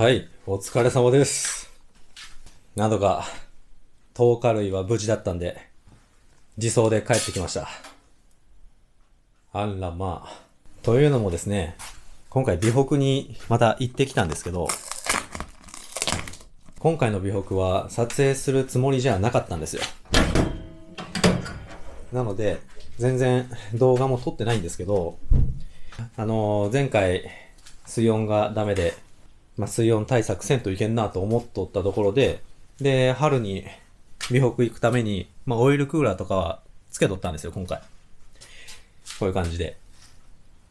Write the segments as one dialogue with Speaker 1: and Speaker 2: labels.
Speaker 1: はい、お疲れ様です。なんとか、10日類は無事だったんで、自走で帰ってきました。あらまあ。というのもですね、今回美北にまた行ってきたんですけど、今回の美北は撮影するつもりじゃなかったんですよ。なので、全然動画も撮ってないんですけど、前回水温がダメで、水温対策せんといけんなと思っとったところで、春に美北行くために、オイルクーラーとかはつけとったんですよ、今回。こういう感じで。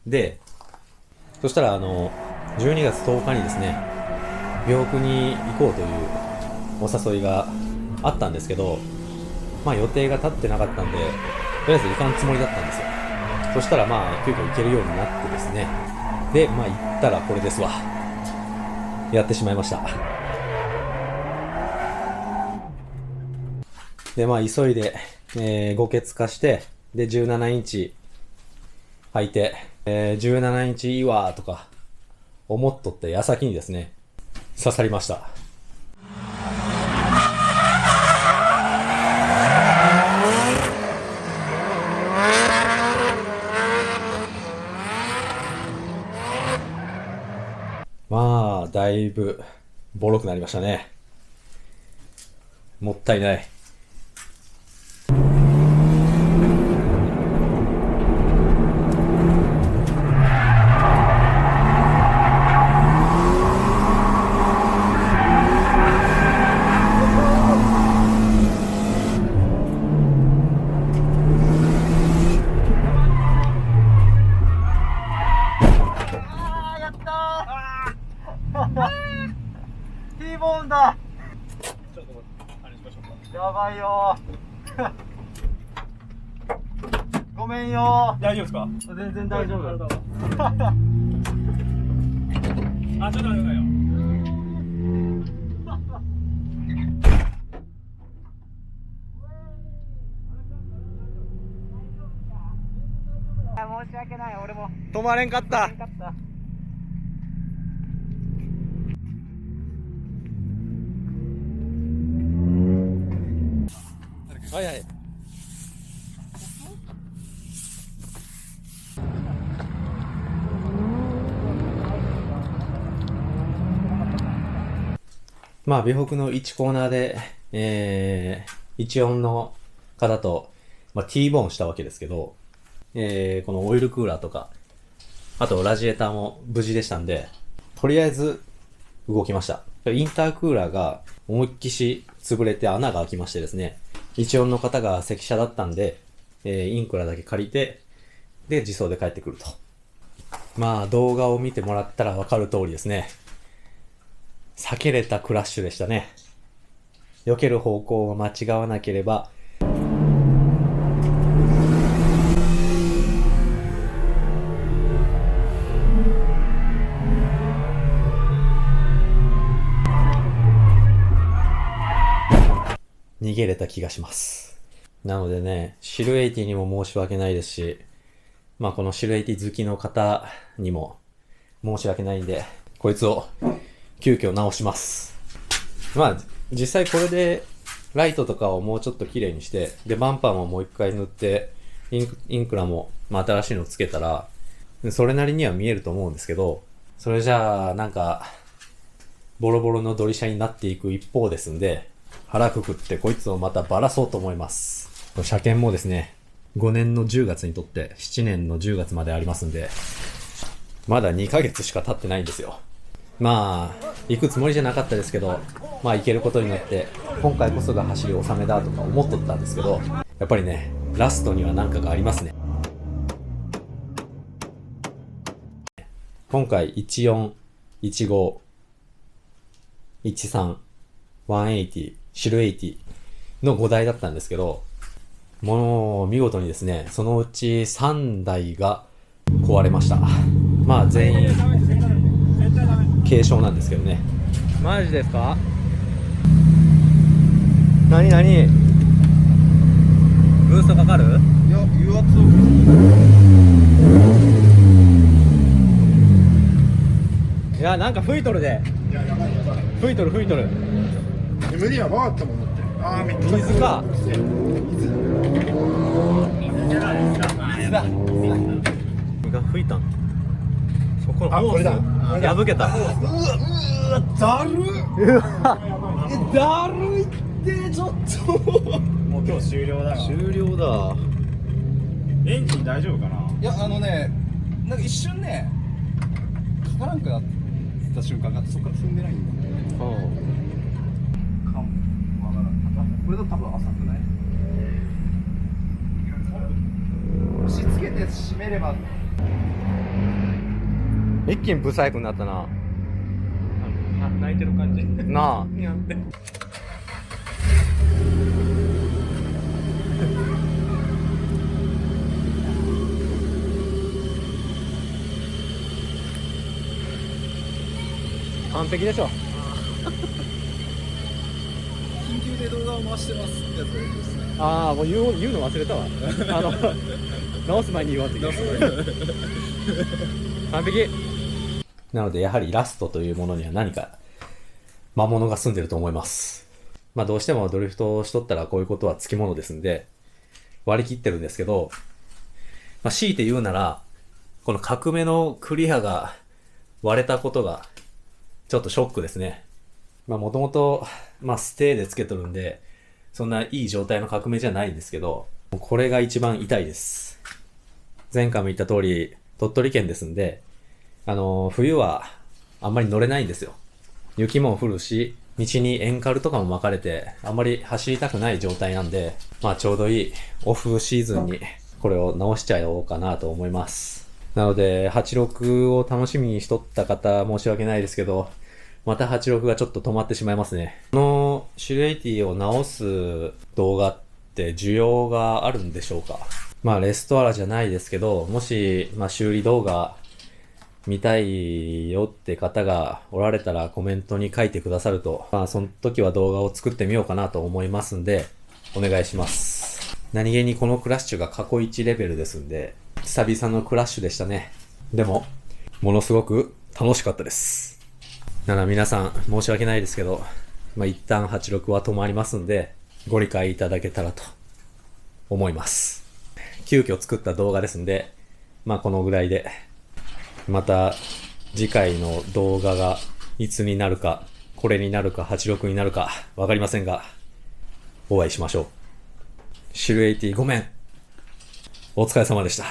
Speaker 1: で、そしたら12月10日にですね、美北に行こうというお誘いがあったんですけど、予定が立ってなかったんで、とりあえず行かんつもりだったんですよ。そしたら急遽行けるようになってですね。で、行ったらこれですわ。やってしまいました。で、急いで、5欠化して、で、17インチ履いて、17インチいいわーとか思っとって矢先にですね、刺さりました。だいぶボロくなりましたね。もったいない。
Speaker 2: T ボーンだ。ちょっとあれしましょうか。やばいよごめんよ
Speaker 3: 大丈夫ですか？
Speaker 2: 全然大丈夫。
Speaker 3: あ、ちょっと待ってくださいよ。
Speaker 2: 申し訳ない、俺も
Speaker 1: 止まれんかった。はいはい。美北の1コーナーで、14の方と、T ボーンしたわけですけど、このオイルクーラーとか、あとラジエーターも無事でしたんで、とりあえず動きました。インタークーラーが思いっきし潰れて穴が開きましてですね、14の方が赤車だったんで、インクラだけ借りて、で、自走で帰ってくると。動画を見てもらったらわかる通りですね。避けれたクラッシュでしたね。避ける方向を間違わなければ、逃げれた気がします。なのでね、シルエイティにも申し訳ないですし、このシルエイティ好きの方にも申し訳ないんで、こいつを急遽直します。実際これでライトとかをもうちょっと綺麗にして、で、バンパーももう一回塗って、インクラも新しいのつけたら、それなりには見えると思うんですけど、それじゃあボロボロのドリシャになっていく一方ですんで、腹くくってこいつをまたバラそうと思います。車検もですね、5年の10月にとって7年の10月までありますんで、まだ2ヶ月しか経ってないんですよ。行くつもりじゃなかったですけど、行けることになって、今回こそが走り納めだとか思っとったんですけど、やっぱりね、ラストには何かがありますね。今回14、15、13、180、シルエイティの5台だったんですけど、もう見事にですね、そのうち3台が壊れました。全員軽傷なんですけどね。マジですか？何ブーストかかる？
Speaker 2: いや、油圧
Speaker 1: いや、なんか吹いとるで。
Speaker 2: いや、やばいやばい。
Speaker 1: 吹いとる吹いとる。
Speaker 2: 無理は回ったもんだって。ああ、めっちゃ
Speaker 1: 水か。
Speaker 2: 水じゃないですか。水だ。
Speaker 1: が吹いたん。そこの
Speaker 2: あ、これだ。
Speaker 1: 破けた。
Speaker 2: うわ、だるっ。だるいってちょっと。
Speaker 3: もう今日終了だよ。
Speaker 1: 終了だ。
Speaker 3: エンジン大丈夫かな。
Speaker 4: いや、なんか一瞬ね、かからんくなった瞬間があって、そこから踏んでないんだ。かもわからん。これだと多分浅くない？押し付けて締めれば。
Speaker 1: 一気にブサイクになったな。
Speaker 3: 泣いてる感じ。
Speaker 1: なあ。完璧でしょ。
Speaker 4: 緊急で動画を回してますってやつがいいですね。
Speaker 1: ああ、もう言うの忘れたわ。直す前に言わんといけない。完璧。なので、やはりラストというものには何か魔物が住んでると思います。まあどうしてもドリフトをしとったらこういうことはつきものですんで、割り切ってるんですけど、まあ強いて言うなら、この角目のクリアが割れたことがちょっとショックですね。まあもともと、まあステーでつけとるんで、そんないい状態の角目じゃないんですけど、これが一番痛いです。前回も言った通り、鳥取県ですんで、冬はあんまり乗れないんですよ。雪も降るし、道にエンカルとかも巻かれて、あんまり走りたくない状態なんで、まあちょうどいいオフシーズンにこれを直しちゃおうかなと思います。なので、86を楽しみにしとった方、申し訳ないですけど、また86がちょっと止まってしまいますね。このシルエイティを直す動画って需要があるんでしょうか？まあレストアラじゃないですけど、もし、まあ修理動画見たいよって方がおられたらコメントに書いてくださると、まあその時は動画を作ってみようかなと思いますんで、お願いします。何気にこのクラッシュが過去1レベルですんで、久々のクラッシュでしたね。でも、ものすごく楽しかったです。なら皆さん申し訳ないですけど、まあ一旦86は止まりますんで、ご理解いただけたらと思います。急遽作った動画ですんで、まあこのぐらいで、また次回の動画がいつになるか、これになるか86になるかわかりませんが、お会いしましょう。シルエイティごめん。お疲れ様でした。